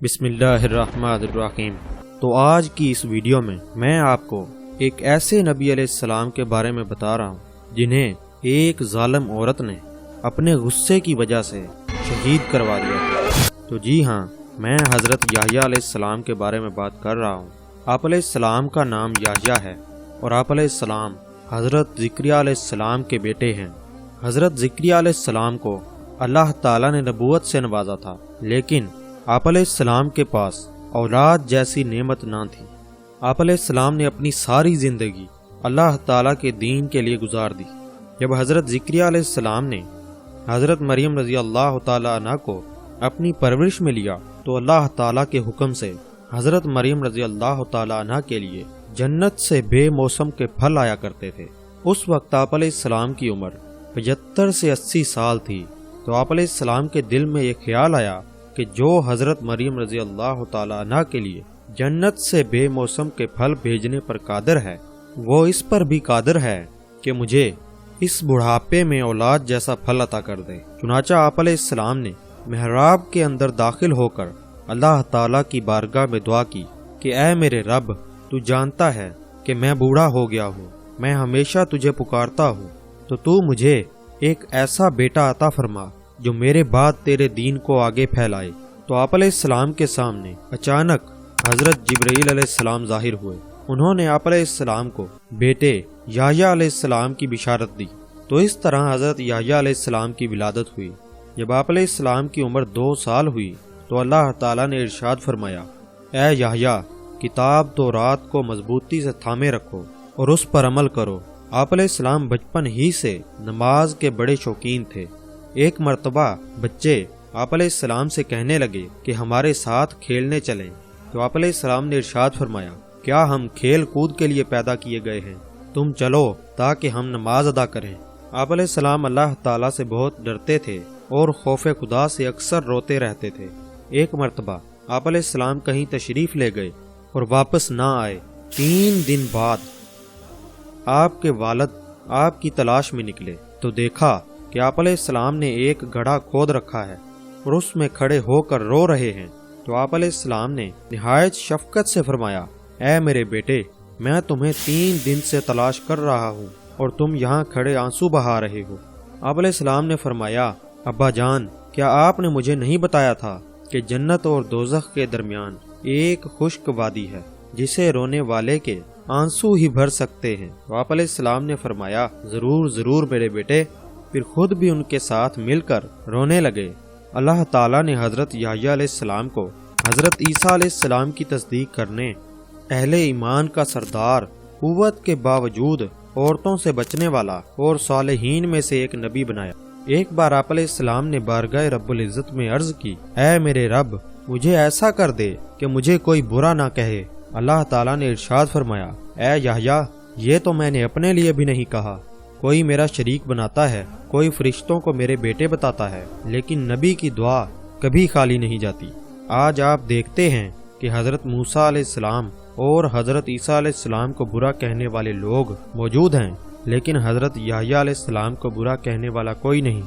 بسم اللہ الرحمن الرحیم۔ تو آج کی اس ویڈیو میں میں آپ کو ایک ایسے نبی علیہ السلام کے بارے میں بتا رہا ہوں جنہیں ایک ظالم عورت نے اپنے غصے کی وجہ سے شہید کروا دیا۔ تو جی ہاں، میں حضرت یحییٰ علیہ السلام کے بارے میں بات کر رہا ہوں۔ آپ علیہ السلام کا نام یحییٰ ہے اور آپ علیہ السلام حضرت زکریا علیہ السلام کے بیٹے ہیں۔ حضرت زکریا علیہ السلام کو اللہ تعالیٰ نے نبوت سے نوازا تھا، لیکن آپ علیہ السلام کے پاس اولاد جیسی نعمت نہ تھی۔ آپ علیہ السلام نے اپنی ساری زندگی اللہ تعالیٰ کے دین کے لیے گزار دی۔ جب حضرت زکریا علیہ السلام نے حضرت مریم رضی اللہ تعالیٰ عنہ کو اپنی پرورش میں لیا تو اللہ تعالیٰ کے حکم سے حضرت مریم رضی اللہ تعالیٰ عنہ کے لیے جنت سے بے موسم کے پھل آیا کرتے تھے۔ اس وقت آپ علیہ السلام کی عمر 75 سے 80 سال تھی۔ تو آپ علیہ السلام کے دل میں یہ خیال آیا کہ جو حضرت مریم رضی اللہ تعالیٰ عنہ کے لیے جنت سے بے موسم کے پھل بھیجنے پر قادر ہے، وہ اس پر بھی قادر ہے کہ مجھے اس بڑھاپے میں اولاد جیسا پھل عطا کر دے۔ چنانچہ آپ علیہ السلام نے محراب کے اندر داخل ہو کر اللہ تعالیٰ کی بارگاہ میں دعا کی کہ اے میرے رب، تو جانتا ہے کہ میں بوڑھا ہو گیا ہوں، میں ہمیشہ تجھے پکارتا ہوں، تو مجھے ایک ایسا بیٹا عطا فرما جو میرے بعد تیرے دین کو آگے پھیلائے۔ تو آپ علیہ السلام کے سامنے اچانک حضرت جبرائیل علیہ السلام ظاہر ہوئے۔ انہوں نے آپ علیہ السلام کو بیٹے یحییٰ علیہ السلام کی بشارت دی۔ تو اس طرح حضرت یحییٰ علیہ السلام کی ولادت ہوئی۔ جب آپ علیہ السلام کی عمر 2 سال ہوئی تو اللہ تعالیٰ نے ارشاد فرمایا، اے یحییٰ، کتاب تورات کو مضبوطی سے تھامے رکھو اور اس پر عمل کرو۔ آپ علیہ السلام بچپن ہی سے نماز کے بڑے شوقین تھے۔ ایک مرتبہ بچے آپ علیہ السلام سے کہنے لگے کہ ہمارے ساتھ کھیلنے چلیں۔ تو آپ علیہ السلام نے ارشاد فرمایا، کیا ہم کھیل کود کے لیے پیدا کیے گئے ہیں؟ تم چلو تاکہ ہم نماز ادا کریں۔ آپ علیہ السلام اللہ تعالیٰ سے بہت ڈرتے تھے اور خوف خدا سے اکثر روتے رہتے تھے۔ ایک مرتبہ آپ علیہ السلام کہیں تشریف لے گئے اور واپس نہ آئے۔ 3 دن بعد آپ کے والد آپ کی تلاش میں نکلے تو دیکھا کہ آپ علیہ السلام نے ایک گڑھا کھود رکھا ہے اور اس میں کھڑے ہو کر رو رہے ہیں۔ تو آپ علیہ السلام نے نہایت شفقت سے فرمایا، اے میرے بیٹے، میں تمہیں 3 دن سے تلاش کر رہا ہوں اور تم یہاں کھڑے آنسو بہا رہے ہو۔ آپ علیہ السلام نے فرمایا، ابا جان، کیا آپ نے مجھے نہیں بتایا تھا کہ جنت اور دوزخ کے درمیان ایک خشک وادی ہے جسے رونے والے کے آنسو ہی بھر سکتے ہیں؟ تو آپ علیہ السلام نے فرمایا، ضرور ضرور میرے بیٹے۔ پھر خود بھی ان کے ساتھ مل کر رونے لگے۔ اللہ تعالیٰ نے حضرت یحییٰ علیہ السلام کو حضرت عیسیٰ علیہ السلام کی تصدیق کرنے، اہل ایمان کا سردار، قوت کے باوجود عورتوں سے بچنے والا اور صالحین میں سے ایک نبی بنایا۔ ایک بار آپ علیہ السلام نے بارگاہ رب العزت میں عرض کی، اے میرے رب، مجھے ایسا کر دے کہ مجھے کوئی برا نہ کہے۔ اللہ تعالیٰ نے ارشاد فرمایا، اے یحییٰ، یہ تو میں نے اپنے لیے بھی نہیں کہا، کوئی میرا شریک بناتا ہے، کوئی فرشتوں کو میرے بیٹے بتاتا ہے، لیکن نبی کی دعا کبھی خالی نہیں جاتی۔ آج آپ دیکھتے ہیں کہ حضرت موسیٰ علیہ السلام اور حضرت عیسیٰ علیہ السلام کو برا کہنے والے لوگ موجود ہیں، لیکن حضرت یحییٰ علیہ السلام کو برا کہنے والا کوئی نہیں۔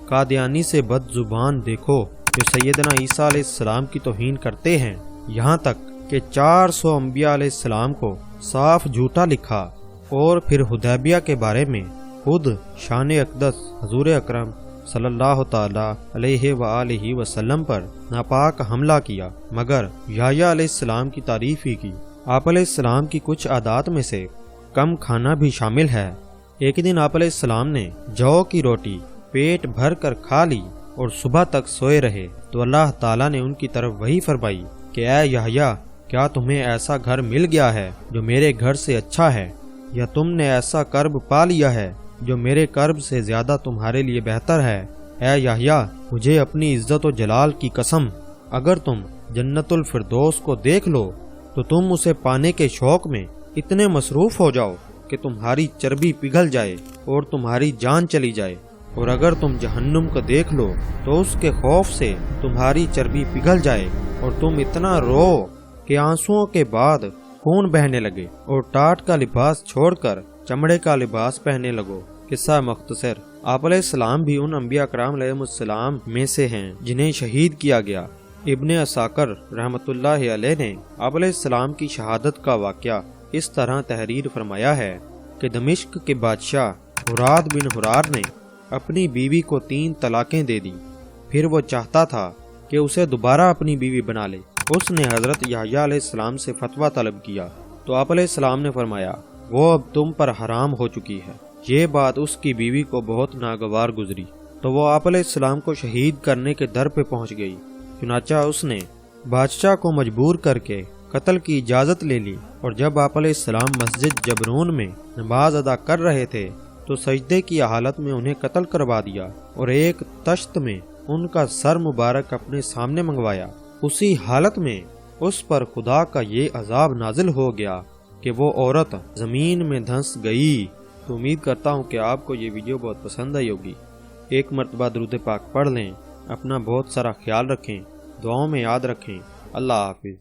قادیانی سے بد زبان دیکھو جو سیدنا عیسیٰ علیہ السلام کی توہین کرتے ہیں، یہاں تک کہ 400 انبیاء علیہ السلام کو صاف جھوٹا لکھا، اور پھر حدیبیہ کے بارے میں خود شان اقدس حضور اکرم صلی اللہ تعالی علیہ وآلہ وسلم پر ناپاک حملہ کیا، مگر یحییٰ علیہ السلام کی تعریف ہی کی۔ آپ علیہ السلام کی کچھ عادات میں سے کم کھانا بھی شامل ہے۔ ایک دن آپ علیہ السلام نے جو کی روٹی پیٹ بھر کر کھا لی اور صبح تک سوئے رہے تو اللہ تعالیٰ نے ان کی طرف وحی فرمائی کہ اے یحییٰ، کیا تمہیں ایسا گھر مل گیا ہے جو میرے گھر سے اچھا ہے، یا تم نے ایسا کرب پا لیا ہے جو میرے کرب سے زیادہ تمہارے لیے بہتر ہے؟ اے یحییٰ، مجھے اپنی عزت و جلال کی قسم، اگر تم جنت الفردوس کو دیکھ لو تو تم اسے پانے کے شوق میں اتنے مصروف ہو جاؤ کہ تمہاری چربی پگھل جائے اور تمہاری جان چلی جائے، اور اگر تم جہنم کو دیکھ لو تو اس کے خوف سے تمہاری چربی پگھل جائے اور تم اتنا رو کہ آنسوؤں کے بعد خون بہنے لگے اور ٹاٹ کا لباس چھوڑ کر چمڑے کا لباس پہننے لگو۔ قصہ مختصر، آپ علیہ السلام بھی ان انبیاء کرام علیہ السلام میں سے ہیں جنہیں شہید کیا گیا۔ ابن اساکر رحمۃ اللہ علیہ نے آپ علیہ السلام کی شہادت کا واقعہ اس طرح تحریر فرمایا ہے کہ دمشق کے بادشاہ حراد بن حرار نے اپنی بیوی کو 3 طلاقیں دے دی، پھر وہ چاہتا تھا کہ اسے دوبارہ اپنی بیوی بنا لے۔ اس نے حضرت یحییٰ علیہ السلام سے فتویٰ طلب کیا تو آپ علیہ السلام نے فرمایا وہ اب تم پر حرام ہو چکی ہے۔ یہ بات اس کی بیوی کو بہت ناگوار گزری تو وہ آپ علیہ السلام کو شہید کرنے کے در پہ پہنچ گئی۔ چنانچہ اس نے بادشاہ کو مجبور کر کے قتل کی اجازت لے لی، اور جب آپ علیہ السلام مسجد جبرون میں نماز ادا کر رہے تھے تو سجدے کی حالت میں انہیں قتل کروا دیا اور ایک تشت میں ان کا سر مبارک اپنے سامنے منگوایا۔ اسی حالت میں اس پر خدا کا یہ عذاب نازل ہو گیا کہ وہ عورت زمین میں دھنس گئی۔ تو امید کرتا ہوں کہ آپ کو یہ ویڈیو بہت پسند آئی ہوگی۔ ایک مرتبہ درود پاک پڑھ لیں، اپنا بہت سارا خیال رکھیں، دعاؤں میں یاد رکھیں۔ اللہ حافظ۔